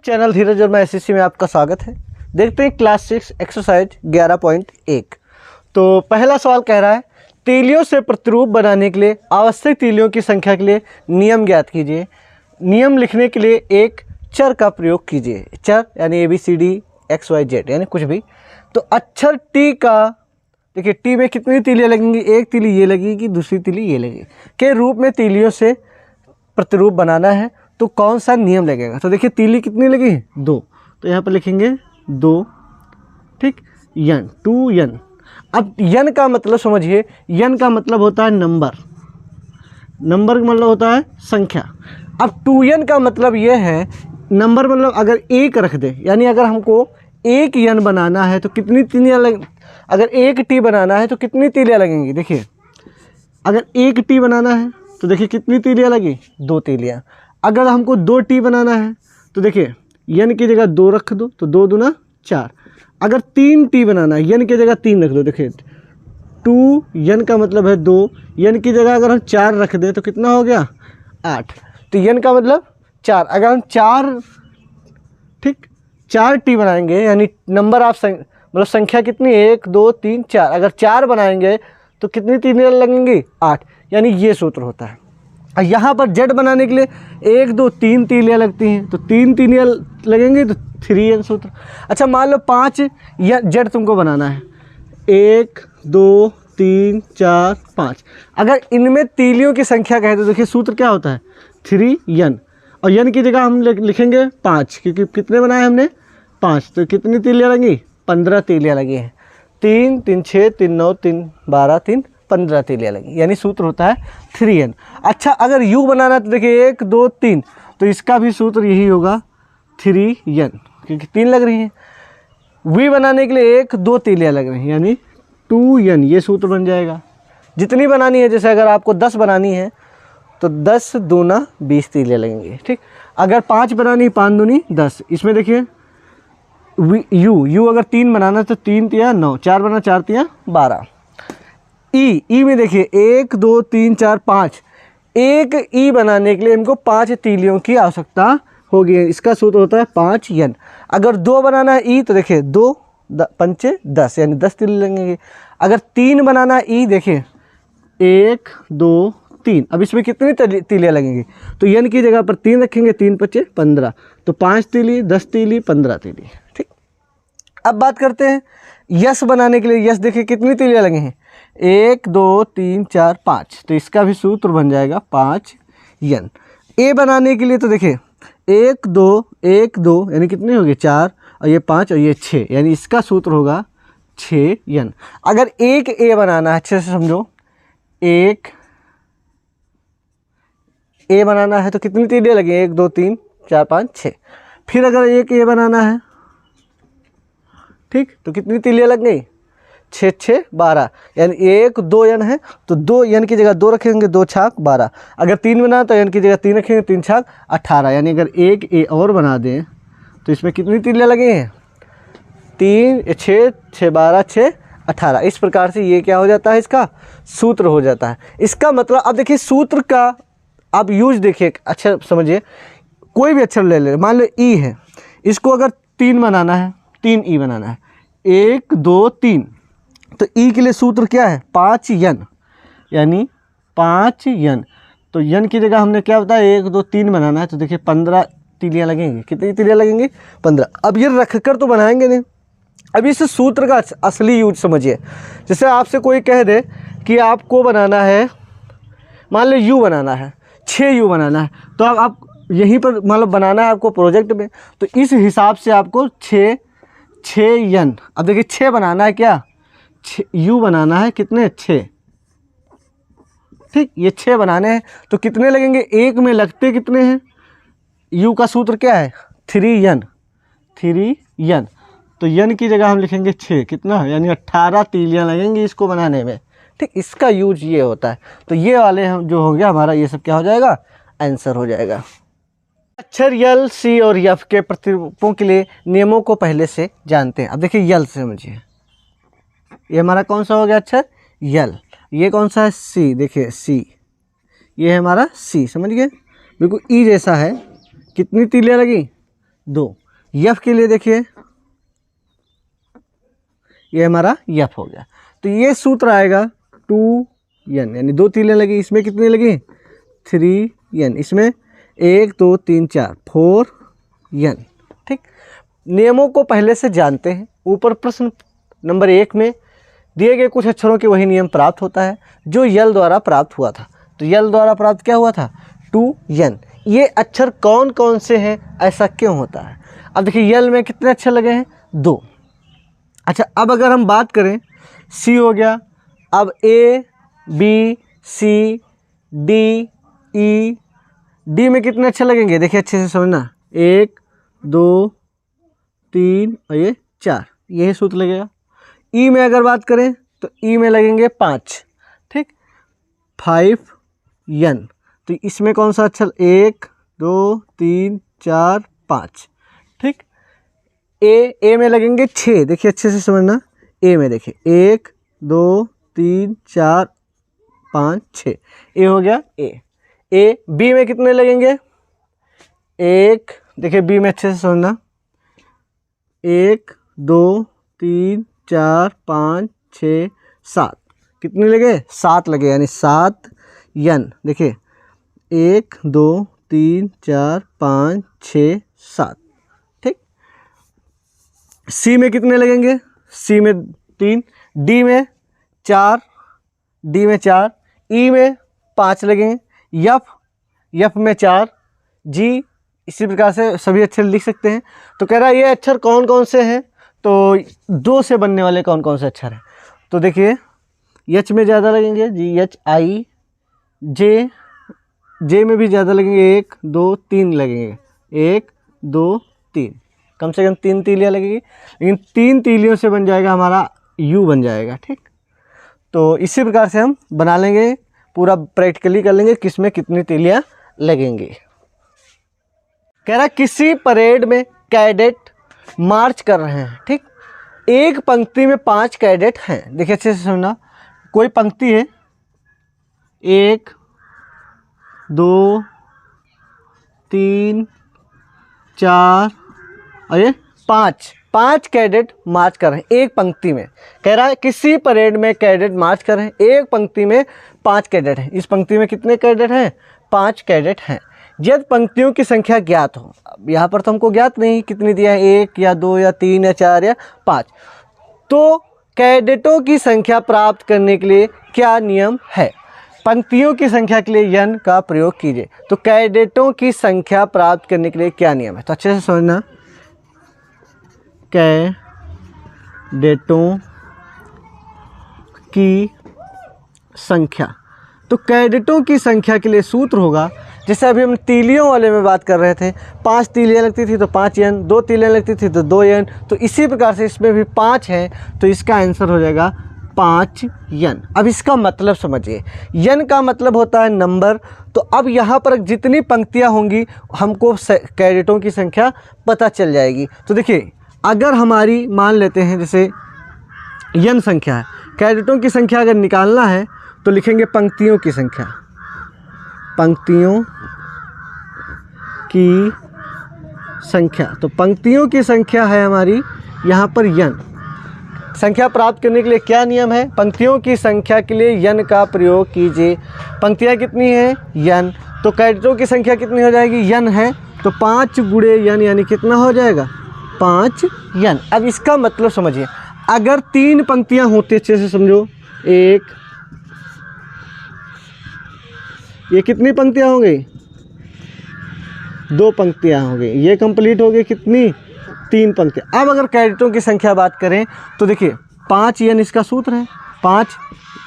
Channel धीरज और मैं SSC में आपका स्वागत है। देखते हैं क्लास 6 एक्सरसाइज 11.1। तो पहला सवाल कह रहा है तीलियों से प्रतिरूप बनाने के लिए आवश्यक तीलियों की संख्या के लिए नियम ज्ञात कीजिए। नियम लिखने के लिए एक चर का प्रयोग कीजिए। चर यानी ABCD XYZ यानी कुछ भी। तो अक्षर टी का देखिए टी में कितनी तीलियाँ लगेंगी, एक तीली ये लगेगी, दूसरी तीली ये लगेगी के रूप में तीलियों से प्रतिरूप बनाना है। तो कौन सा नियम लगेगा? तो देखिए तीली कितनी लगी, 2, तो यहाँ पर लिखेंगे 2, ठीक, यन 2 यन। अब यन का मतलब समझिए, यन का मतलब होता है नंबर, नंबर का मतलब होता है संख्या। अब 2n का मतलब ये है नंबर मतलब अगर एक रख दे, यानी अगर हमको एक यन बनाना है तो कितनी तीलियाँ लग, अगर एक टी बनाना है तो कितनी तीलियाँ लगेंगी। देखिए अगर एक टी बनाना है तो देखिए कितनी तीलियाँ लगी, 2 तीलियाँ। अगर हमको 2 टी बनाना है तो देखिए यन की जगह 2 रख दो तो 2 दूना 4। अगर 3 टी बनाना है यन की जगह 3 रख दो। देखिए 2 यन का मतलब है 2, यन की जगह अगर हम 4 रख दें तो कितना हो गया, 8। तो यन का मतलब 4। अगर हम 4 ठीक 4 टी बनाएंगे यानी नंबर ऑफ मतलब संख्या कितनी, 1 2 3 4। अगर 4 बनाएंगे तो कितनी तीलियाँ लगेंगी, 8। यानी ये सूत्र होता है। और यहाँ पर जेड बनाने के लिए 1 2 3 तीलियाँ लगती हैं, तो 3 तीलियाँ लगेंगी तो 3n सूत्र। अच्छा मान लो 5 या जेड तुमको बनाना है, 1 2 3 4 5। अगर इनमें तीलियों की संख्या कहे तो देखिए सूत्र क्या होता है, 3n। और n की जगह हम लिखेंगे 5, क्योंकि कितने बनाए हमने, 5। तो कितनी तीलियाँ लगी, 15 तीलियाँ लगी हैं। 3 3 6 3 9 3 12 3 15 तीलियाँ लगी, यानी सूत्र होता है 3n। अच्छा अगर u बनाना है तो देखिए 1 2 3, तो इसका भी सूत्र यही होगा 3n, क्योंकि 3 लग रही है। v बनाने के लिए 1 2 तीलियाँ लग रही हैं यानी 2n, ये सूत्र बन जाएगा। जितनी बनानी है, जैसे अगर आपको 10 बनानी है तो 10 दूना 20 तीलियाँ लगेंगी, ठीक। अगर 5 बनानी, 5 दूनी 10। इसमें देखिए u अगर 3 बनाना तो 3 तिया 9, 4 बना 4 तिया 12। ई में देखिए 1 2 3 4 5, एक ई बनाने के लिए इनको 5 तीलियों की आवश्यकता होगी। इसका सूत्र होता है 5n। अगर 2 बनाना है ई तो देखिए 2 पंचे 10 यानी 10 तीली लगेंगे। अगर 3 बनाना है ई, देखिए 1 2 3। अब इसमें कितनी तीलियाँ लगेंगी, तो n की जगह पर 3 रखेंगे, 3 5 15, तो 5 तीली 10 तीली 15 तीली, ठीक। अब बात करते हैं यस बनाने के लिए। यस देखिए कितनी तीलियाँ लगी हैं, 1 2 3 4 5, तो इसका भी सूत्र बन जाएगा 5n। ए बनाने के लिए तो देखिए 1 2 1 2 यानी कितने हो गए, 4, और ये 5 और ये 6, यानी इसका सूत्र होगा 6n। अगर एक ए बनाना है, अच्छे से समझो, एक ए बनाना है तो कितनी तीलियाँ लगी, 1 2 3 4 5 6। फिर अगर एक ए बनाना है, ठीक, तो कितनी तीलियाँ लग गई, 6 6 12, यानी 1 2 n है तो 2 n की जगह 2 रखेंगे, 2 छाक 12। अगर 3 बना तो n की जगह 3 रखेंगे, 3 छाक 18। यानी अगर एक ए और बना दें तो इसमें कितनी तीलियाँ लगी हैं, 3 6 6 12 6 18। इस प्रकार से ये क्या हो जाता है, इसका सूत्र हो जाता है। इसका मतलब अब देखिए सूत्र का आप यूज देखिए, अच्छा समझिए। कोई भी अक्षर ले ले, मान लो ई है, इसको अगर 3 बनाना है, 3 ई बनाना है, 1 2 3, तो ई के लिए सूत्र क्या है, 5n, यानी 5n। तो n की जगह हमने क्या बताया, 1 2 3 बनाना है, तो देखिए 15 तीलियाँ लगेंगी। कितनी तीलियाँ लगेंगी, 15। अब ये रख कर तो बनाएंगे नहीं। अब इस सूत्र का असली यूज समझिए। जैसे आपसे कोई कह दे कि आपको बनाना है, मान लो u बनाना है, 6u बनाना है, तो अब आप यहीं पर मतलब बनाना है आपको प्रोजेक्ट में, तो इस हिसाब से आपको 6n। अब देखिए 6 बनाना है, क्या u बनाना है, कितने 6, ठीक। ये 6 बनाने हैं तो कितने लगेंगे, एक में लगते कितने हैं, u का सूत्र क्या है, 3n। तो n की जगह हम लिखेंगे 6, कितना है, यानी 18 तीलियाँ लगेंगी इसको बनाने में, ठीक। इसका यूज ये होता है। तो ये वाले हम जो हो गया हमारा, ये सब क्या हो जाएगा, आंसर हो जाएगा। अक्षर यल सी और यफ के प्रतिरूपों के लिए नियमों को पहले से जानते हैं। अब देखिए यल से समझिए, ये हमारा कौन सा हो गया अक्षर, यल। ये कौन सा है, सी, देखिए सी, ये है हमारा सी, समझ गए, बिल्कुल ई जैसा है। कितनी तीलियाँ लगी, 2। यफ के लिए देखिए ये हमारा यफ हो गया। तो ये सूत्र आएगा 2n, यानी 2 तीलें लगी, इसमें कितनी लगी 3n, इसमें 1 2 3 4 4n। ठीक, नियमों को पहले से जानते हैं। ऊपर प्रश्न नंबर 1 में दिए गए कुछ अक्षरों के वही नियम प्राप्त होता है जो यल द्वारा प्राप्त हुआ था। तो यल द्वारा प्राप्त क्या हुआ था 2n। ये अक्षर कौन कौन से हैं, ऐसा क्यों होता है? अब देखिए यल में कितने अक्षर लगे हैं 2। अच्छा, अब अगर हम बात करें सी हो गया, अब A B C D E, D में कितने अक्षर लगेंगे देखिए अच्छे से समझना, 1 2 3 और ये 4, यही सूत्र लगेगा। ई में अगर बात करें तो ई में लगेंगे 5। ठीक, 5n। तो इसमें कौन सा अक्षर 1 2 3 4 5। ठीक, ए में लगेंगे 6, देखिए अच्छे से समझना, ए में देखिए 1 2 3 4 5 6, ए हो गया ए। बी में कितने लगेंगे 1, देखिए बी में अच्छे से समझना, 1 2 3 4 5 6 7, कितने लगे 7 लगे, यानी 7n। देखिए 1 2 3 4 5 6 7। ठीक, सी में कितने लगेंगे, सी में 3, डी में 4, डी में 4, ई में 5 लगेंगे, यफ में 4, जी इसी प्रकार से सभी अक्षर लिख सकते हैं। तो कह रहा है ये अक्षर कौन कौन से हैं, तो 2 से बनने वाले कौन कौन से अक्षर हैं। तो देखिए एच में ज़्यादा लगेंगे जी, एच आई, जे में भी ज़्यादा लगेंगे, 1 2 3 लगेंगे, 1 2 3, कम से कम 3 तीलियाँ लगेगी, लेकिन 3 तीलियों से बन जाएगा हमारा यू बन जाएगा। ठीक, तो इसी प्रकार से हम बना लेंगे, पूरा प्रैक्टिकली कर लेंगे किस में कितनी तीलियाँ लगेंगी। कह रहा किसी परेड में कैडेट मार्च कर रहे हैं। ठीक, एक पंक्ति में 5 कैडेट हैं, देखिए अच्छे से सुनना, कोई पंक्ति है 1 2 3 4 और ये 5 कैडेट मार्च कर रहे हैं एक पंक्ति में। कह रहा है किसी परेड में कैडेट मार्च कर रहे हैं, एक पंक्ति में 5 कैडेट हैं। इस पंक्ति में कितने कैडेट हैं 5 कैडेट हैं। यदि पंक्तियों की संख्या ज्ञात हो, अब यहाँ पर तो हमको ज्ञात नहीं कितनी दिया है, 1 या 2 या 3 या 4 या 5, तो कैडेटों की संख्या प्राप्त करने के लिए क्या नियम है? पंक्तियों की संख्या के लिए n का प्रयोग कीजिए। तो कैडेटों की संख्या प्राप्त करने के लिए क्या नियम है, तो अच्छे से समझना, कैडेटों की संख्या, तो कैडेटों की संख्या के लिए सूत्र होगा, जैसे अभी हम तीलियों वाले में बात कर रहे थे, 5 तीलियाँ लगती थी तो 5n, 2 तीलियाँ लगती थी तो 2n, तो इसी प्रकार से इसमें भी 5 हैं, तो इसका आंसर हो जाएगा 5n। अब इसका मतलब समझिए, n का मतलब होता है नंबर। तो अब यहाँ पर जितनी पंक्तियाँ होंगी हमको कैडेटों की संख्या पता चल जाएगी। तो देखिए अगर हमारी मान लेते हैं जैसे n संख्या है, कैडेटों की संख्या अगर निकालना है तो लिखेंगे पंक्तियों की संख्या, पंक्तियों की संख्या। तो पंक्तियों की संख्या है हमारी यहाँ पर n। संख्या प्राप्त करने के लिए क्या नियम है, पंक्तियों की संख्या के लिए n का प्रयोग कीजिए। पंक्तियाँ कितनी हैं n, तो कैडेटों की संख्या कितनी हो जाएगी n है, तो 5 गुणे n यानी कितना हो जाएगा 5n। अब इसका मतलब समझिए, अगर 3 पंक्तियाँ होती, अच्छे से समझो, एक, ये कितनी पंक्तियाँ हो गई 2 पंक्तियाँ हो गई, ये कंप्लीट हो गई कितनी 3 पंक्तियाँ। अब अगर कैडेटों की संख्या बात करें तो देखिए 5n इसका सूत्र है, 5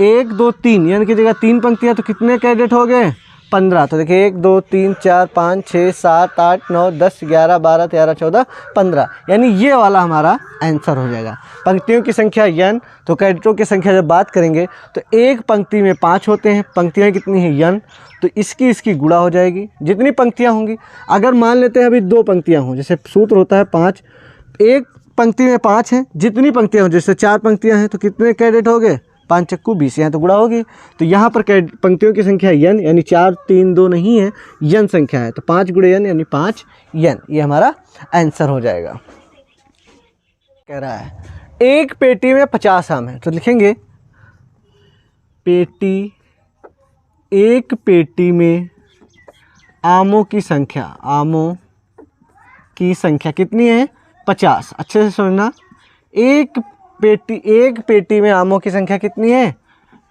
1 2 3 यानी की जगह 3 पंक्तियाँ, तो कितने कैडेट हो गए 15। तो देखिए 1 2 3 4 5 6 7 8 9 10 11 12 13 14 15, यानी ये वाला हमारा आंसर हो जाएगा। पंक्तियों की संख्या n, तो कैडेटों की संख्या जब बात करेंगे तो एक पंक्ति में 5 होते हैं, पंक्तियाँ कितनी हैं n, तो इसकी गुणा हो जाएगी जितनी पंक्तियाँ होंगी। अगर मान लेते हैं अभी 2 पंक्तियाँ हों, जैसे सूत्र होता है 5, एक पंक्ति में 5 हैं, जितनी पंक्तियाँ हों, जैसे 4 पंक्तियाँ हैं तो कितने कैडेट हो गए 5 चक्कू 20, यहाँ तो गुणा होगी। तो यहाँ पर पंक्तियों की संख्या n यानी 4 3 2 नहीं है, n संख्या है, तो 5 गुणे n यानी 5 n, ये हमारा आंसर हो जाएगा। कह रहा है एक पेटी में 50 आम है, तो लिखेंगे पेटी, एक पेटी में आमों की संख्या, आमों की संख्या कितनी है 50। अच्छे से समझना, एक पेटी में आमों की संख्या कितनी है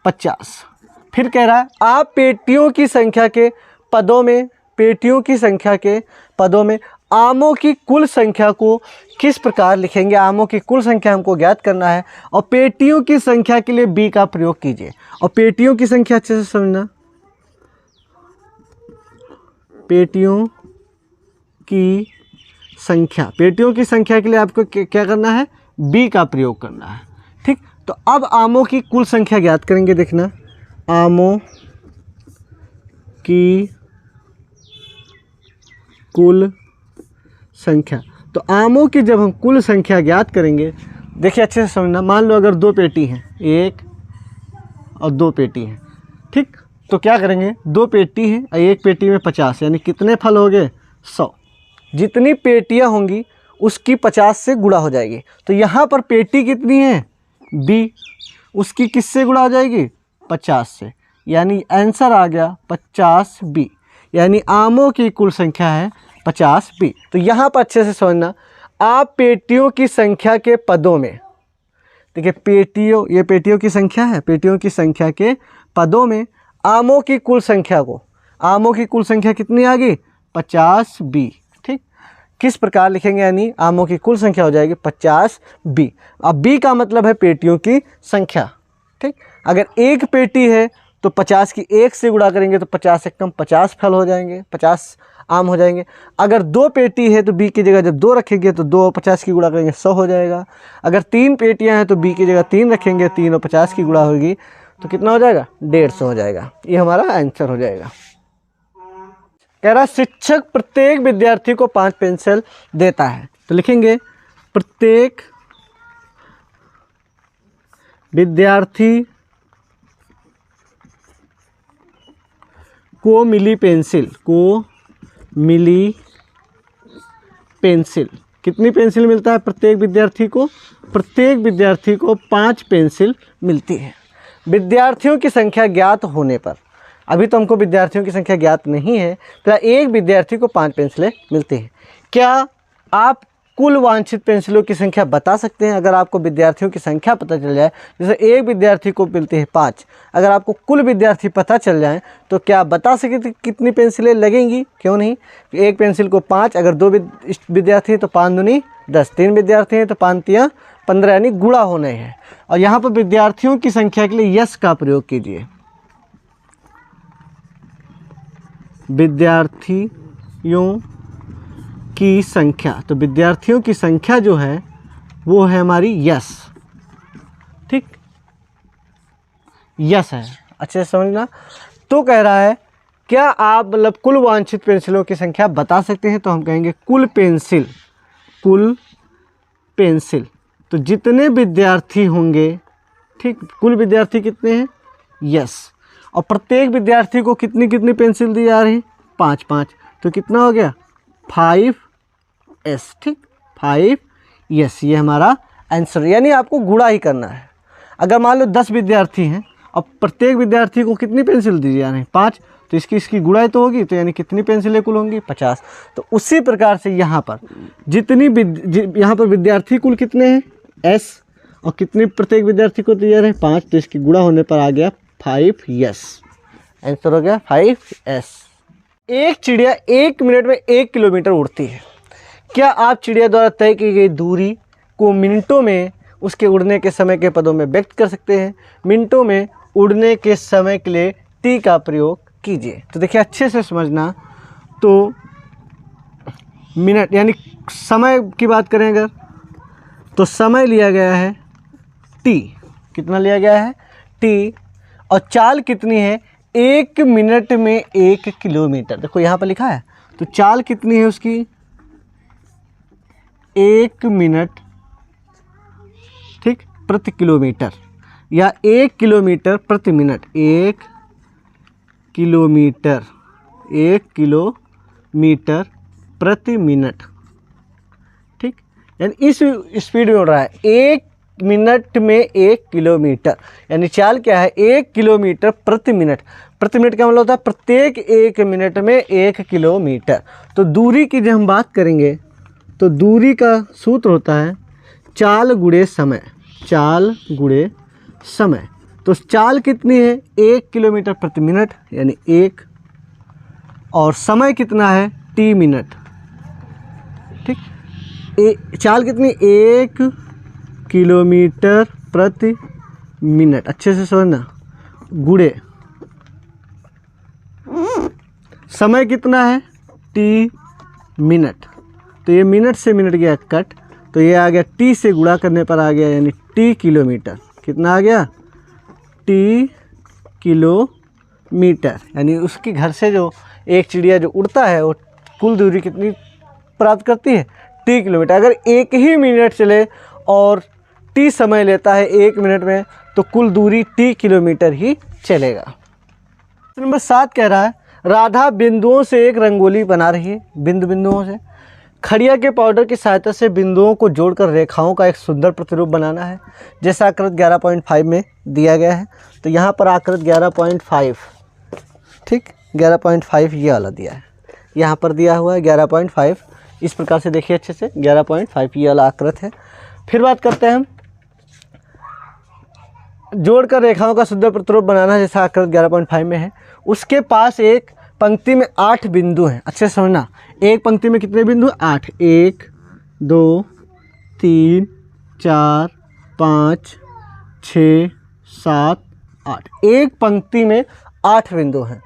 50। फिर कह रहा है आप पेटियों की संख्या के पदों में, पेटियों की संख्या के पदों में आमों की कुल संख्या को किस प्रकार लिखेंगे। आमों की कुल संख्या हमको ज्ञात करना है और पेटियों की संख्या के लिए बी का प्रयोग कीजिए। और पेटियों की संख्या अच्छे से समझना, पेटियों की संख्या, पेटियों की संख्या के लिए आपको क्या करना है, बी का प्रयोग करना है। ठीक, तो अब आमों की कुल संख्या ज्ञात करेंगे। देखना, आमों की कुल संख्या, तो आमों की जब हम कुल संख्या ज्ञात करेंगे, देखिए अच्छे से समझना, मान लो अगर 2 पेटी हैं, 1 और 2 पेटी हैं, ठीक, तो क्या करेंगे, 2 पेटी हैं और एक पेटी में 50, यानी कितने फल हो गए 100। जितनी पेटियां होंगी उसकी 50 से गुणा हो जाएगी। तो यहाँ पर पेटी कितनी है B, उसकी किससे गुणा हो जाएगी 50 से, यानी आंसर आ गया 50B, यानी आमों की कुल संख्या है 50B। तो यहाँ पर अच्छे से समझना, आप पेटियों की संख्या के पदों में, देखिए पेटियों, ये पेटियों की संख्या है, पेटियों की संख्या के पदों में आमों की कुल संख्या को, आमों की कुल संख्या कितनी आ गई 50B। ठीक, किस प्रकार लिखेंगे, यानी आमों की कुल संख्या हो जाएगी 50B। अब B का मतलब है पेटियों की संख्या। ठीक, अगर एक पेटी है तो 50 की 1 से गुणा करेंगे तो 50 से कम 50 फल हो जाएंगे, 50 आम हो जाएंगे। अगर 2 पेटी है तो B की जगह जब 2 रखेंगे तो 2 और 50 की गुणा करेंगे 100 हो जाएगा। अगर 3 पेटियां हैं तो B की जगह 3 रखेंगे, 3 और 50 की गुणा होगी तो कितना हो जाएगा 150 हो जाएगा। ये हमारा आंसर हो जाएगा। कह रहा शिक्षक प्रत्येक विद्यार्थी को 5 पेंसिल देता है, तो लिखेंगे प्रत्येक विद्यार्थी को मिली पेंसिल, को मिली पेंसिल, कितनी पेंसिल मिलता है प्रत्येक विद्यार्थी को, प्रत्येक विद्यार्थी को 5 पेंसिल मिलती है। विद्यार्थियों की संख्या ज्ञात होने पर, अभी तो हमको विद्यार्थियों की संख्या ज्ञात नहीं है, तो एक विद्यार्थी को 5 पेंसिलें मिलती हैं। क्या आप कुल वांछित पेंसिलों की संख्या बता सकते हैं? अगर आपको विद्यार्थियों की संख्या पता चल जाए, जैसे एक विद्यार्थी को मिलती है 5, अगर आपको कुल विद्यार्थी पता चल जाए तो क्या आप बता सकते कितनी पेंसिलें लगेंगी? क्यों नहीं, एक पेंसिल को 5, अगर 2 विद्यार्थी हैं तो 5 दूनी 10, 3 विद्यार्थी हैं तो 5 तियां 15, यानी गुणा होने हैं। और यहाँ पर विद्यार्थियों की संख्या के लिए यस का प्रयोग कीजिए, विद्यार्थियों की संख्या, तो विद्यार्थियों की संख्या जो है वो है हमारी यस। ठीक, यस है, अच्छे से समझना। तो कह रहा है क्या आप मतलब कुल वांछित पेंसिलों की संख्या बता सकते हैं? तो हम कहेंगे कुल पेंसिल, कुल पेंसिल, तो जितने विद्यार्थी होंगे, ठीक, कुल विद्यार्थी कितने हैं यस, और प्रत्येक विद्यार्थी को कितनी कितनी पेंसिल दी जा रही 5 5, तो कितना हो गया 5S। ठीक, 5S, ये हमारा आंसर, यानी आपको गुणा ही करना है। अगर मान लो 10 विद्यार्थी हैं और प्रत्येक विद्यार्थी को कितनी पेंसिल दी जा रही 5, तो इसकी गुणा तो होगी, तो यानी कितनी पेंसिलें कुल होंगी 50। तो उसी प्रकार से यहाँ पर जितनी यहाँ पर विद्यार्थी कुल कितने हैं S, और कितनी प्रत्येक विद्यार्थी को दिया रहे 5, तो इसकी गुणा होने पर आ गया 5S, आंसर हो गया 5S। एक चिड़िया 1 मिनट में 1 किलोमीटर उड़ती है। क्या आप चिड़िया द्वारा तय की गई दूरी को मिनटों में उसके उड़ने के समय के पदों में व्यक्त कर सकते हैं? मिनटों में उड़ने के समय के लिए टी का प्रयोग कीजिए। तो देखिए अच्छे से समझना, तो मिनट यानी समय की बात करें अगर, तो समय लिया गया है टी, कितना लिया गया है टी, और चाल कितनी है 1 मिनट में 1 किलोमीटर। देखो यहाँ पर लिखा है, तो चाल कितनी है उसकी 1 मिनट, ठीक, प्रति किलोमीटर, या 1 किलोमीटर प्रति मिनट, 1 किलोमीटर प्रति मिनट, ठीक। यानी इस स्पीड में उड़ रहा है, 1 मिनट में 1 किलोमीटर, यानी चाल क्या है 1 किलोमीटर प्रति मिनट। प्रति मिनट का मतलब होता है प्रत्येक 1 मिनट में 1 किलोमीटर। तो दूरी की जब हम बात करेंगे तो दूरी का सूत्र होता है चाल गुणे समय, चाल गुणे समय। तो चाल कितनी है 1 किलोमीटर प्रति मिनट यानी 1, और समय कितना है t मिनट, ठीक। चाल कितनी 1 किलोमीटर प्रति मिनट, अच्छे से समझना, गुणे समय कितना है t मिनट। तो ये मिनट से मिनट गया कट, तो ये आ गया t से गुणा करने पर आ गया यानी t किलोमीटर। कितना आ गया t किलोमीटर, यानी उसके घर से जो एक चिड़िया जो उड़ता है वो कुल दूरी कितनी प्राप्त करती है t किलोमीटर। अगर 1 ही मिनट चले और t समय लेता है 1 मिनट में तो कुल दूरी t किलोमीटर ही चलेगा। नंबर 7 कह रहा है राधा बिंदुओं से एक रंगोली बना रही है, बिंदुओं से। खड़िया के पाउडर की सहायता से बिंदुओं को जोड़कर रेखाओं का एक सुंदर प्रतिरूप बनाना है, जैसा आकृति 11.5 में दिया गया है। तो यहाँ पर आकृति 11.5, ठीक, 11.5 ये वाला दिया है, यहाँ पर दिया हुआ है 11.5। इस प्रकार से देखिए अच्छे से 11.5 ये वाला आकृति है। फिर बात करते हैं हम जोड़कर रेखाओं का सुंदर प्रतिरूप बनाना है, जैसा आकृति 11.5 में है। उसके पास एक पंक्ति में 8 बिंदु हैं, अच्छे से समझना। एक पंक्ति में कितने बिंदु 8, 1 2 3 4 5 6 7 8, एक पंक्ति में 8 बिंदु हैं।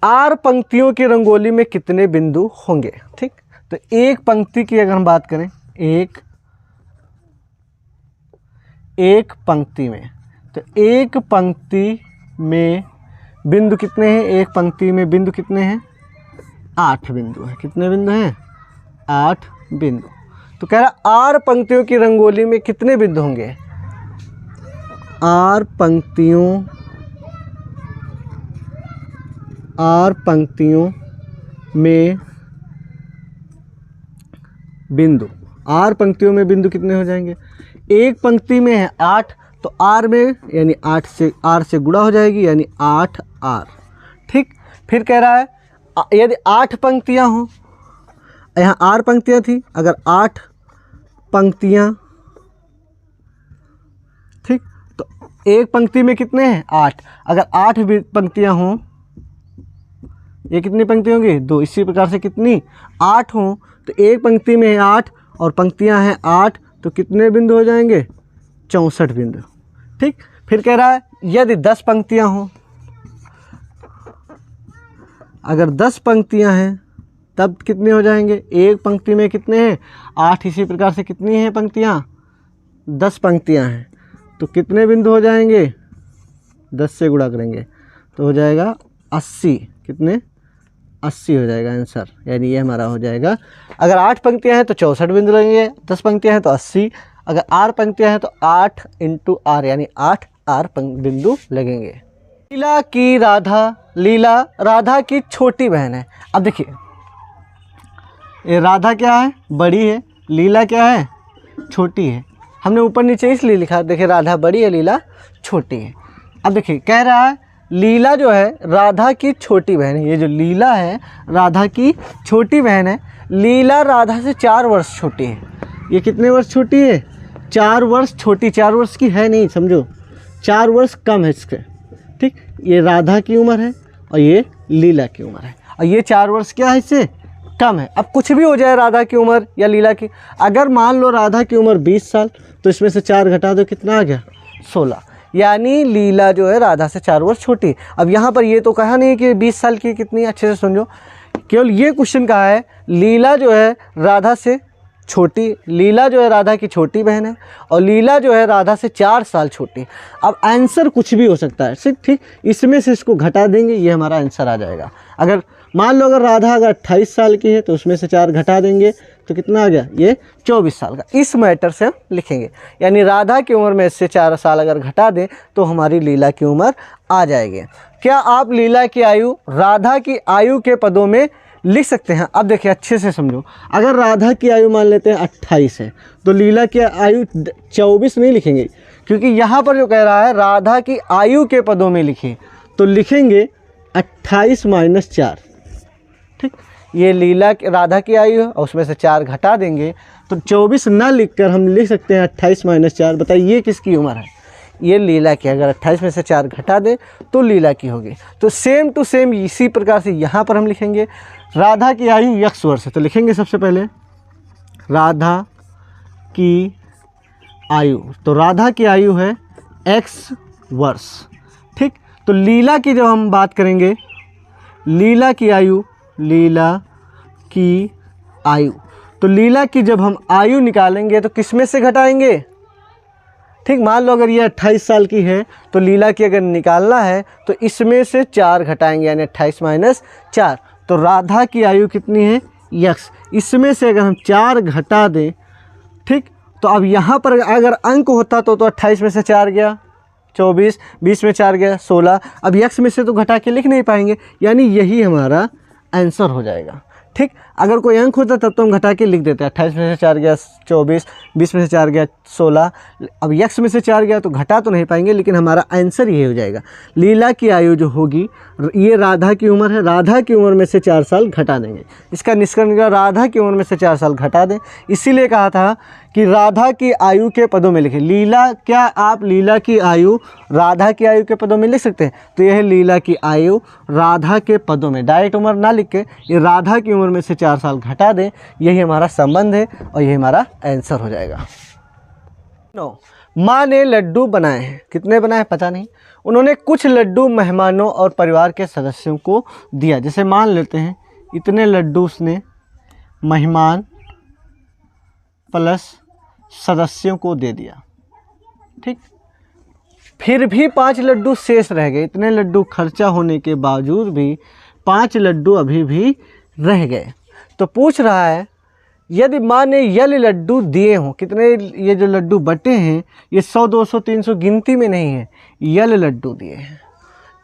आर पंक्तियों की रंगोली में कितने बिंदु होंगे, ठीक। तो एक पंक्ति की अगर हम बात करें, एक पंक्ति में, तो एक पंक्ति में बिंदु कितने हैं, एक पंक्ति में बिंदु कितने हैं 8 बिंदु हैं। कितने बिंदु हैं 8 बिंदु। तो कह रहा आर पंक्तियों की रंगोली में कितने बिंदु होंगे, आर पंक्तियों में बिंदु, आर पंक्तियों में बिंदु कितने हो जाएंगे, एक पंक्ति में है 8 तो आर में यानी 8 से आर से गुणा हो जाएगी यानी 8 आर, ठीक। फिर कह रहा है यदि 8 पंक्तियां हों, यहाँ आर पंक्तियां थी, अगर 8 पंक्तियां, ठीक, तो एक पंक्ति में कितने हैं 8, अगर 8 पंक्तियां हों, ये कितनी पंक्ति होंगी 2, इसी प्रकार से कितनी 8 हों, तो एक पंक्ति में है 8 और पंक्तियां हैं 8 तो कितने बिंदु हो जाएंगे 64 बिंदु, ठीक। फिर कह रहा है यदि 10 पंक्तियां हों, अगर 10 पंक्तियां हैं तब कितने हो जाएंगे, एक पंक्ति में कितने हैं 8, इसी प्रकार से कितनी हैं पंक्तियां 10 पंक्तियां हैं तो कितने बिंदु हो जाएंगे 10 से गुणा करेंगे तो हो जाएगा 80, कितने 80 हो जाएगा आंसर, यानी ये हमारा हो जाएगा। अगर 8 पंक्तियां हैं तो 64 बिंदु लगेंगे, 10 पंक्तियां हैं तो 80, अगर आर पंक्तियां हैं तो 8 × आर यानी 8 आर बिंदु लगेंगे। लीला राधा की छोटी बहन है। अब देखिए ये राधा क्या है बड़ी है, लीला क्या है छोटी है। हमने ऊपर नीचे इसलिए लिखा, देखिए राधा बड़ी है लीला छोटी है। अब देखिए कह रहा है लीला जो है राधा की छोटी बहन है, ये जो लीला है राधा की छोटी बहन है। लीला राधा से 4 वर्ष छोटी है। ये कितने वर्ष छोटी है 4 वर्ष छोटी, 4 वर्ष की है नहीं, समझो 4 वर्ष कम है इसके, ठीक। ये राधा की उम्र है और ये लीला की उम्र है और ये 4 वर्ष क्या है इससे कम है। अब कुछ भी हो जाए राधा की उम्र या लीला की, अगर मान लो राधा की उम्र 20 साल तो इसमें से 4 घटा दो, कितना आ गया 16, यानी लीला जो है राधा से 4 वर्ष छोटी। अब यहाँ पर ये तो कहा नहीं कि 20 साल की कितनी, अच्छे से समझो, केवल ये क्वेश्चन कहा है लीला जो है राधा से छोटी, लीला जो है राधा की छोटी बहन है और लीला जो है राधा से 4 साल छोटी। अब आंसर कुछ भी हो सकता है, ठीक, इसमें से इसको घटा देंगे ये हमारा आंसर आ जाएगा। अगर मान लो अगर राधा अगर 28 साल की है तो उसमें से 4 घटा देंगे तो कितना आ गया, ये 24 साल का। इस मैटर से हम लिखेंगे, यानी राधा की उम्र में इससे 4 साल अगर घटा दें तो हमारी लीला की उम्र आ जाएगी। क्या आप लीला की आयु राधा की आयु के पदों में लिख सकते हैं? अब देखिए अच्छे से समझो, अगर राधा की आयु मान लेते हैं 28 है तो लीला की आयु 24 नहीं लिखेंगे, क्योंकि यहाँ पर जो कह रहा है राधा की आयु के पदों में लिखें, तो लिखेंगे 28 - 4। ठीक, ये लीला राधा की आयु है और उसमें से 4 घटा देंगे तो 24 ना लिखकर हम लिख सकते हैं 28 - 4। बताइए ये किसकी उम्र है? ये लीला की। अगर 28 में से 4 घटा दें तो लीला की होगी। तो सेम टू सेम इसी प्रकार से यहाँ पर हम लिखेंगे राधा की आयु x वर्ष है, तो लिखेंगे सबसे पहले राधा की आयु, तो राधा की आयु है x वर्ष। ठीक, तो लीला की जब हम बात करेंगे, लीला की आयु, लीला की आयु, तो लीला की जब हम आयु निकालेंगे तो किस में से घटाएंगे? ठीक, मान लो अगर ये 28 साल की है तो लीला की अगर निकालना है तो इसमें से 4 घटाएंगे, यानी 28 - 4। तो राधा की आयु कितनी है? x। इसमें से अगर हम 4 घटा दें, ठीक, तो अब यहाँ पर अगर अंक होता तो 28 में से 4 गया 24, 20 में 4 गया 16। अब x में से तो घटा के लिख नहीं पाएंगे, यानी यही हमारा आंसर हो जाएगा। ठीक, अगर कोई अंक होता तब तो हम घटा के लिख देते हैं, 28 में से 4 गया 24, 20 में से 4 गया 16। अब x में से 4 गया तो घटा तो नहीं पाएंगे, लेकिन हमारा आंसर ये हो जाएगा। लीला की आयु जो होगी, ये राधा की उम्र है, राधा की उम्र में से 4 साल घटा देंगे। इसका निष्कर्ष निकला राधा की उम्र में से 4 साल घटा दें। इसीलिए कहा था कि राधा की आयु के पदों में लिखें। लीला, क्या आप लीला की आयु राधा की आयु के पदों में लिख सकते हैं? तो यह है लीला की आयु राधा के पदों में, डायरेक्ट उम्र ना लिख के ये राधा की उम्र में से 4 साल घटा दें, यही हमारा संबंध है और यही हमारा आंसर हो जाएगा। 9, माँ ने लड्डू बनाए हैं। कितने बनाए पता नहीं। उन्होंने कुछ लड्डू मेहमानों और परिवार के सदस्यों को दिया। जैसे मान लेते हैं इतने लड्डू उसने मेहमान प्लस सदस्यों को दे दिया। ठीक, फिर भी 5 लड्डू शेष रह गए। इतने लड्डू खर्चा होने के बावजूद भी 5 लड्डू अभी भी रह गए। तो पूछ रहा है यदि माँ ने यल लड्डू दिए हों, कितने ये जो लड्डू बटे हैं ये 100, 200, 300 गिनती में नहीं है, यल लड्डू दिए हैं,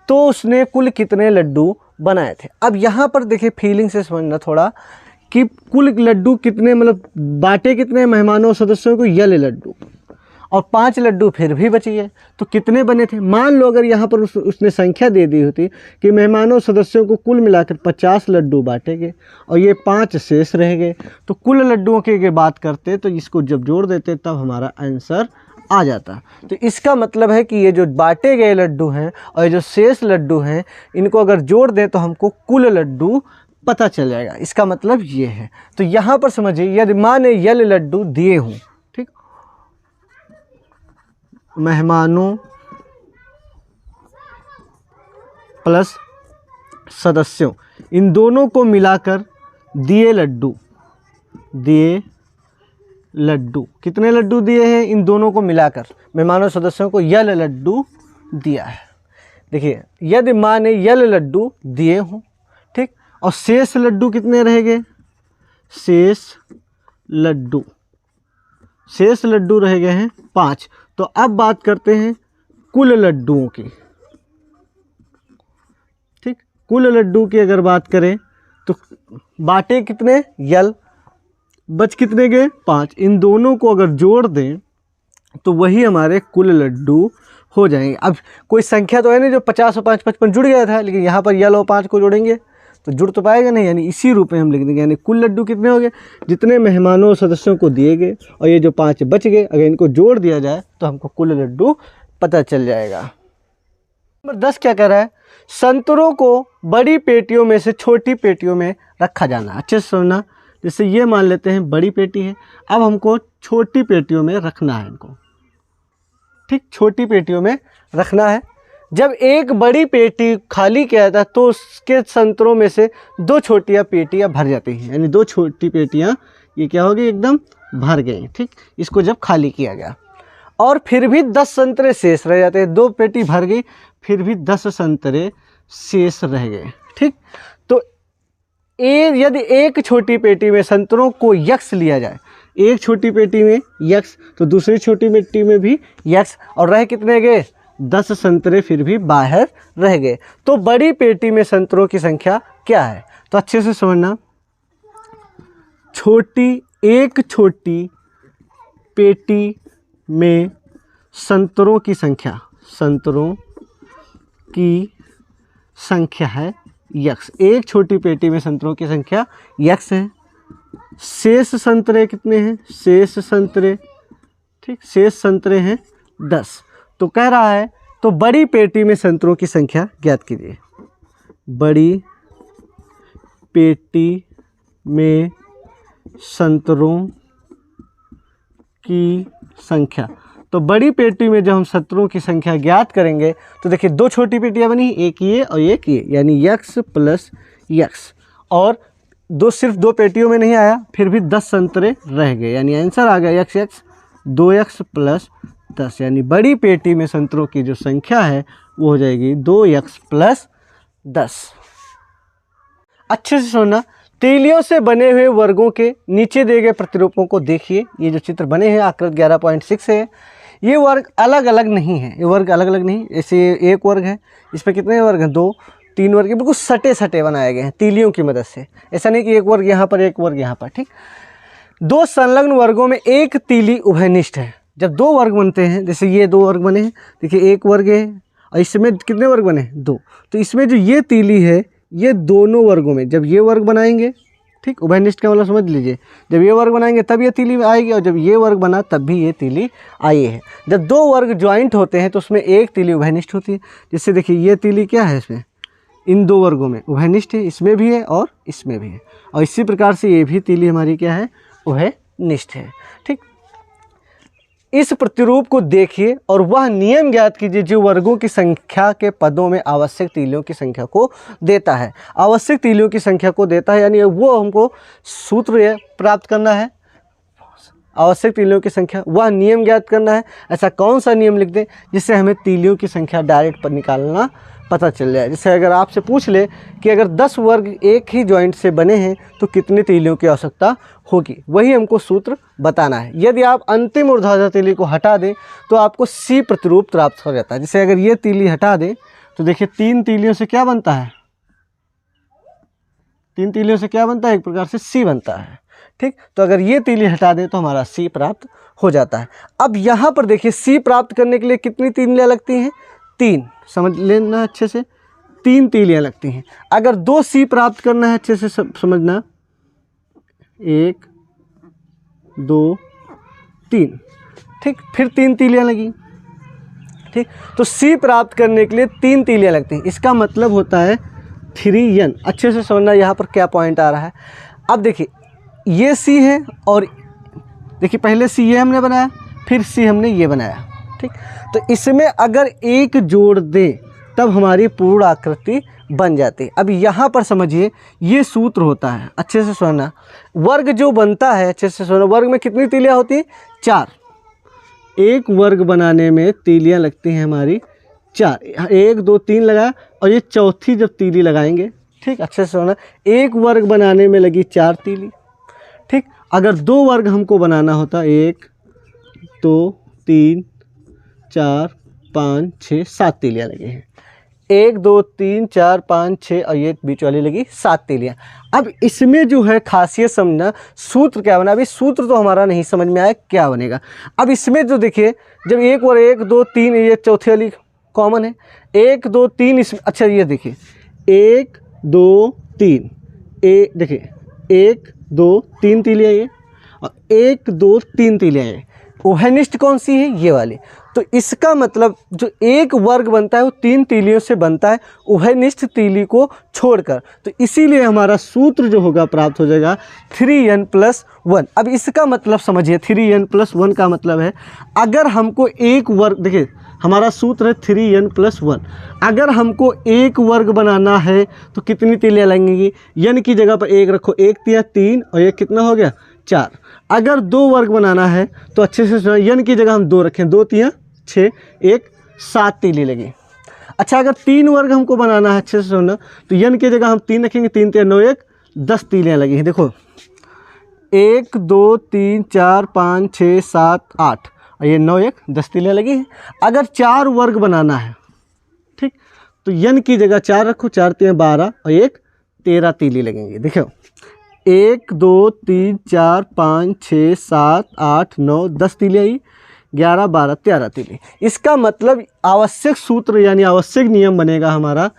तो उसने कुल कितने लड्डू बनाए थे। अब यहाँ पर देखिए फीलिंग से समझना थोड़ा कि कुल लड्डू कितने, मतलब बांटे कितने मेहमानों और सदस्यों को, यल लड्डू, और 5 लड्डू फिर भी बची है, तो कितने बने थे। मान लो अगर यहाँ पर उसने संख्या दे दी होती कि मेहमानों सदस्यों को कुल मिलाकर 50 लड्डू बांटे गए और ये 5 शेष रह गए, तो कुल लड्डुओं की बात करते तो इसको जब जोड़ देते तब हमारा आंसर आ जाता। तो इसका मतलब है कि ये जो बांटे गए लड्डू हैं और ये जो शेष लड्डू हैं, इनको अगर जोड़ दें तो हमको कुल लड्डू पता चल जाएगा। इसका मतलब ये है। तो यहाँ पर समझिए यदि माँ ने यल लड्डू दिए हों, ठीक, मेहमानों प्लस सदस्यों, इन दोनों को मिलाकर दिए लड्डू, कितने लड्डू दिए हैं? इन दोनों को मिलाकर मेहमानों सदस्यों को यल लड्डू दिया है। देखिए यदि माँ ने यल लड्डू दिए हों, ठीक, और शेष लड्डू कितने रह गए? शेष लड्डू रह गए हैं 5। तो अब बात करते हैं कुल लड्डुओं की। ठीक, कुल लड्डू की अगर बात करें तो बाटे कितने? यल, बच कितने गए? 5। इन दोनों को अगर जोड़ दें तो वही हमारे कुल लड्डू हो जाएंगे। अब कोई संख्या तो है नहीं जो 50 और 5 55 जुड़ गया था, लेकिन यहाँ पर यल और 5 को जोड़ेंगे तो जुड़ तो पाएगा नहीं, यानी इसी रूप में हम लिख देंगे। यानी कुल लड्डू कितने हो गए? जितने मेहमानों और सदस्यों को दिए गए और ये जो 5 बच गए, अगर इनको जोड़ दिया जाए तो हमको कुल लड्डू पता चल जाएगा। नंबर 10 क्या कह रहा है? संतरों को बड़ी पेटियों में से छोटी पेटियों में रखा जाना। अच्छे से सुनना। जैसे ये मान लेते हैं बड़ी पेटी है, अब हमको छोटी पेटियों में रखना है इनको। ठीक, छोटी पेटियों में रखना है। जब एक बड़ी पेटी खाली किया था तो उसके संतरों में से 2 छोटी पेटियां भर जाती हैं, यानी 2 छोटी पेटियां ये क्या होगी? एकदम भर गई। ठीक, इसको जब खाली किया गया और फिर भी 10 संतरे शेष रह जाते हैं। 2 पेटी भर गई, फिर भी 10 संतरे शेष रह गए। ठीक, तो यदि एक छोटी पेटी में संतरों को यक्स लिया जाए, एक छोटी पेटी में यक्स तो दूसरी छोटी पेटी में भी यक्स, और रह कितने गए 10 संतरे फिर भी बाहर रह गए। तो बड़ी पेटी में संतरों की संख्या क्या है? तो अच्छे से समझना, एक छोटी पेटी में संतरों की संख्या है यक्स। एक छोटी पेटी में संतरों की संख्या यक्स है। शेष संतरे कितने हैं? शेष संतरे, ठीक, शेष संतरे हैं 10। तो कह रहा है तो बड़ी पेटी में संतरों की संख्या ज्ञात कीजिए। बड़ी पेटी में संतरों की संख्या, तो बड़ी पेटी में जब हम संतरों की संख्या ज्ञात करेंगे तो देखिए दो छोटी पेटियां बनी, एक ये और एक ये, यानी यक्स प्लस यक्स, और सिर्फ दो पेटियों में नहीं आया, फिर भी 10 संतरे रह गए, यानी आंसर आ गया यक्स यक्स 2x प्लस 10, यानी बड़ी पेटी में संतरों की जो संख्या है वो हो जाएगी 2x प्लस 10। अच्छे से सुनना, तीलियों से बने हुए वर्गों के नीचे दिए गए प्रतिरूपों को देखिए। ये जो चित्र बने हैं आकृति 11.6 है, ये वर्ग अलग अलग नहीं है, ये वर्ग अलग अलग नहीं। ऐसे एक वर्ग है, इसमें कितने वर्ग हैं? 2 3 वर्ग बिल्कुल सटे सटे बनाए गए हैं तीलियों की मदद से। ऐसा नहीं कि एक वर्ग यहाँ पर एक वर्ग यहाँ पर, ठीक। 2 संलग्न वर्गों में एक तीली उभयनिष्ठ है। जब 2 वर्ग बनते हैं, जैसे ये 2 वर्ग बने हैं, देखिए एक वर्ग है और इसमें कितने वर्ग बने? 2। तो इसमें जो ये तीली है, ये दोनों वर्गों में जब ये वर्ग बनाएंगे, ठीक, उभयनिष्ठ का मतलब समझ लीजिए, जब ये वर्ग बनाएंगे तब ये तीली आएगी, और जब ये वर्ग बना तब भी ये तीली आई है। जब 2 वर्ग ज्वाइंट होते हैं तो उसमें एक तीली उभयनिष्ठ होती है। जैसे देखिए ये तीली क्या है, इसमें इन 2 वर्गों में उभयनिष्ठ है, इसमें भी है और इसमें भी है, और इसी प्रकार से ये भी तीली हमारी क्या है? उभयनिष्ठ है, ठीक। इस प्रतिरूप को देखिए और वह नियम ज्ञात कीजिए जो वर्गों की संख्या के पदों में आवश्यक तीलियों की संख्या को देता है। आवश्यक तीलियों की संख्या को देता है, यानी वो हमको सूत्र प्राप्त करना है, आवश्यक तीलियों की संख्या, वह नियम ज्ञात करना है। ऐसा कौन सा नियम लिख दें जिससे हमें तीलियों की संख्या डायरेक्ट पर निकालना पता चल जाए। जैसे अगर आपसे पूछ ले कि अगर 10 वर्ग एक ही जॉइंट से बने हैं तो कितने तीलियों की आवश्यकता होगी, वही हमको सूत्र बताना है। यदि आप अंतिम ऊर्ध्वाधर तीली को हटा दें तो आपको सी प्रतिरूप प्राप्त हो जाता है। जैसे अगर ये तीली हटा दें तो देखिए 3 तीलियों से क्या बनता है? 3 तीलियों से क्या बनता है? एक प्रकार से सी बनता है, ठीक। तो अगर ये तीली हटा दें तो हमारा सी प्राप्त हो जाता है। अब यहाँ पर देखिए सी प्राप्त करने के लिए कितनी तीलियाँ लगती हैं? 3, समझ लेना अच्छे से, 3 तीलियाँ लगती हैं। अगर 2 सी प्राप्त करना है, अच्छे से समझना, 1 2 3, ठीक, फिर 3 तीलियाँ लगी, ठीक। तो सी प्राप्त करने के लिए 3 तीलियाँ लगती हैं। इसका मतलब होता है 3n। अच्छे से समझना यहाँ पर क्या पॉइंट आ रहा है। अब देखिए ये सी है, और देखिए पहले सी ये हमने बनाया, फिर सी हमने ये बनाया, ठीक। तो इसमें अगर एक जोड़ दे तब हमारी पूर्ण आकृति बन जाती है। अब यहाँ पर समझिए ये सूत्र होता है, अच्छे से सुनना। वर्ग जो बनता है, अच्छे से सुनना, वर्ग में कितनी तीलियाँ होती हैं? 4। एक वर्ग बनाने में तीलियाँ लगती हैं हमारी 4, 1 2 3 लगाया, और ये चौथी जब तीली लगाएंगे, ठीक, अच्छे से सुनना, एक वर्ग बनाने में लगी 4 तीली, ठीक। अगर 2 वर्ग हमको बनाना होता, 1 2 3 4 5 6 7 तीलियाँ लगी हैं। 1 2 3 4 5 6 और ये बीच वाली लगी 7 तीलियाँ। अब इसमें जो है खासियत समझना, सूत्र क्या बना। अभी सूत्र तो हमारा नहीं समझ में आया क्या बनेगा। अब इसमें जो देखिए जब 1 और 1 2 3, ये चौथी वाली कॉमन है, 1 2 3 इसमें, अच्छा ये देखिए 1 2 3, देखिए 1 2 3 तीलियाँ ये, और 1 2 3 तीलियाँ ये। उभयनिष्ठ कौन सी है? ये वाली। तो इसका मतलब जो एक वर्ग बनता है वो 3 तीलियों से बनता है, उभयनिष्ठ तीली को छोड़कर। तो इसीलिए हमारा सूत्र जो होगा प्राप्त हो जाएगा 3n + 1। अब इसका मतलब समझिए, 3n + 1 का मतलब है अगर हमको एक वर्ग, देखिए हमारा सूत्र है 3n + 1। अगर हमको एक वर्ग बनाना है तो कितनी तीलियाँ लगेंगी? n की जगह पर 1 रखो, 1 तिया 3 और 1 कितना हो गया? 4। अगर 2 वर्ग बनाना है तो अच्छे से सुना, n की जगह हम 2 रखें, 2 तिया 6, 1 7 तीली लगी। अच्छा अगर 3 वर्ग हमको बनाना है, अच्छे से सुनना, तो n की जगह हम 3 रखेंगे, 3 तिया 9, 1 10 तीलियाँ लगी हैं। देखो 1 2 3 4 5 6 7 8 और ये 9 1 10 तीलियाँ लगी हैं। अगर 4 वर्ग बनाना है, ठीक, तो n की जगह 4 रखो, 4 3 12 और 1 13 तीली लगेंगे। देखो 1 2 3 4 5 6 7 8 9 10 तीलियाँ ही, 11 12 13 तीली। इसका मतलब आवश्यक सूत्र यानी आवश्यक नियम बनेगा हमारा।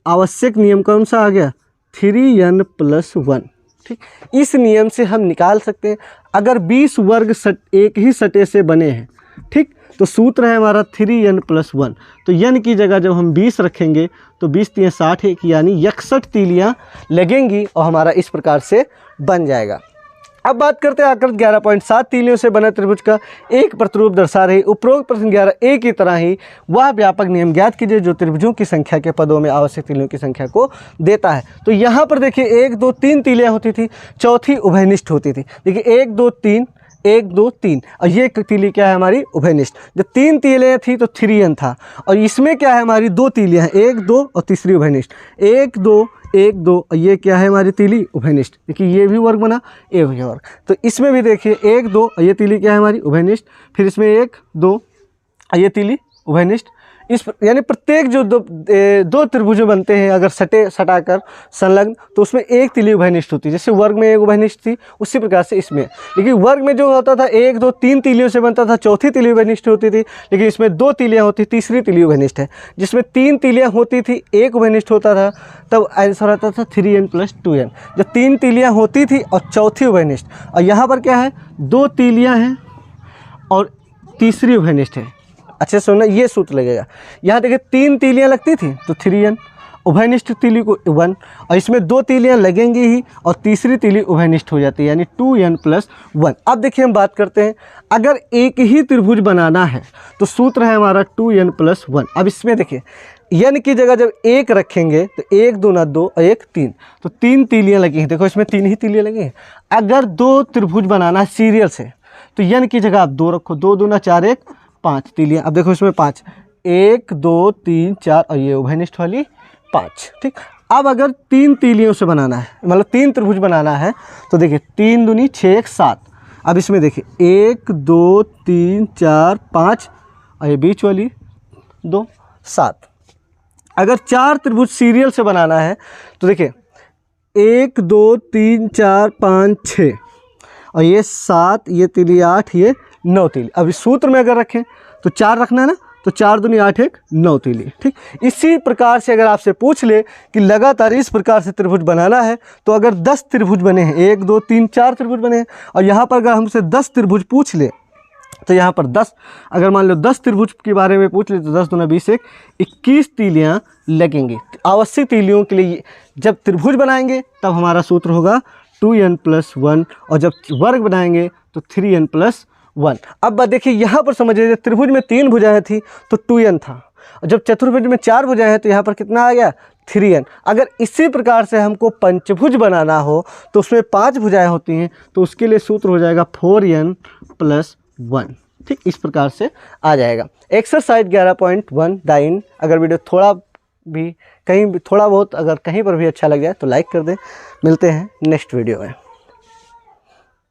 आवश्यक नियम कौन सा आ गया? 3n+1। ठीक, इस नियम से हम निकाल सकते हैं अगर 20 वर्ग एक ही सटे से बने हैं, ठीक, तो सूत्र है हमारा 3n+1। तो n की जगह जब हम 20 रखेंगे तो 20 3 60 है, यानी 61 तीलियाँ लगेंगी और हमारा इस प्रकार से बन जाएगा। अब बात करते हैं आकृति 11.7 तीलियों से बने त्रिभुज का एक प्रतिरूप दर्शा रही उपरोक्त प्रश्न 11a की तरह ही वह व्यापक नियम ज्ञात कीजिए जो त्रिभुजों की संख्या के पदों में आवश्यक तीलियों की संख्या को देता है। तो यहाँ पर देखिए 1 2 3 तीलियाँ होती थी, चौथी उभयनिष्ठ होती थी। देखिए 1 2 3 1 2 3 और ये तीली क्या है हमारी? उभयनिष्ठ। जब 3 तीलियाँ थी तो 3n था, और इसमें क्या है हमारी 2 तीलियाँ हैं, 1 2 और तीसरी उभयनिष्ठ, 1 2 1 2 और ये क्या है हमारी तीली? उभयनिष्ठ। देखिए ये भी वर्ग बना, ये भी वर्ग। तो इसमें भी देखिए 1 2 और ये तीली क्या है हमारी? उभयनिष्ठ। फिर इसमें 1 2 और ये तीली उभयनिष्ठ। इस यानी प्रत्येक जो दो त्रिभुज बनते हैं अगर सटाकर संलग्न, तो उसमें एक तीली उभयनिष्ठ होती है। जैसे वर्ग में एक उभयनिष्ठ थी, उसी प्रकार से इसमें। लेकिन वर्ग में जो होता था 1 2 3 तीलियों से बनता था, चौथी तीली उभयनिष्ठ होती थी। लेकिन इसमें 2 तीलियाँ होती, तीसरी तीली उभयनिष्ठ है। जिसमें 3 तीलियाँ होती थी, एक उभयनिष्ठ होता था, तब आंसर आता था 3n+2n। जब 3 तीलियाँ होती थी और चौथी उभयनिष्ठ, और यहाँ पर क्या है? 2 तीलियाँ हैं और तीसरी उभयनिष्ठ है। अच्छे से सुनना, ये सूत्र लगेगा। यहाँ देखिए 3 तीलियाँ लगती थी तो 3n, उभयनिष्ठ तीली को 1, और इसमें 2 तीलियाँ लगेंगी ही और तीसरी तीली उभयनिष्ठ हो जाती है, यानी 2n+1। अब देखिए हम बात करते हैं अगर एक ही त्रिभुज बनाना है तो सूत्र है हमारा 2n+1। अब इसमें देखिए n की जगह जब 1 रखेंगे तो 1 2 ना 2 और 1 3, तो 3 तीलियाँ लगी हैं। देखो इसमें 3 ही तीलियाँ लगी हैं। अगर 2 त्रिभुज बनाना है सीरियल से तो n की जगह आप 2 रखो, 2 2 ना 4 1 5 तीलियाँ। अब देखो इसमें 5, 1 2 3 4 और ये उभयनिष्ठ वाली 5। ठीक, अब अगर 3 तीलियों से बनाना है, मतलब 3 त्रिभुज बनाना है, तो देखिए 3 दूनी 6 1 7। अब इसमें देखिए 1 2 3 4 5 और ये बीच वाली 2 7। अगर 4 त्रिभुज सीरियल से बनाना है तो देखिए 1 2 3 4 5 6 और ये 7, ये तीली 8, ये 9 तीली। अब इस सूत्र में अगर रखें तो 4 रखना है ना, तो 4 दूनी 8 1 9 तीली। ठीक, इसी प्रकार से अगर आपसे पूछ ले कि लगातार इस प्रकार से त्रिभुज बनाना है, तो अगर 10 त्रिभुज बने हैं, 1 2 3 4 त्रिभुज बने हैं, और यहाँ पर अगर हमसे 10 त्रिभुज पूछ ले तो यहाँ पर 10, अगर मान लो 10 त्रिभुज के बारे में पूछ ले तो 10 दूना 20 1 21 तीलियाँ लगेंगी। आवश्यक तीलियों के लिए जब त्रिभुज बनाएंगे तब हमारा सूत्र होगा 2n+1, और जब वर्ग बनाएंगे तो 3n+1। अब देखिए यहाँ पर समझिए त्रिभुज में 3 भुजाएं थी तो 2n था, और जब चतुर्भुज में 4 भुजाएं हैं तो यहाँ पर कितना आ गया? 3n। अगर इसी प्रकार से हमको पंचभुज बनाना हो तो उसमें 5 भुजाएं होती हैं, तो उसके लिए सूत्र हो जाएगा 4n+1। ठीक, इस प्रकार से आ जाएगा। एक्सरसाइज 11.1 दाइन। अगर वीडियो थोड़ा बहुत अगर कहीं पर भी अच्छा लग जाए तो लाइक कर दें। मिलते हैं नेक्स्ट वीडियो में।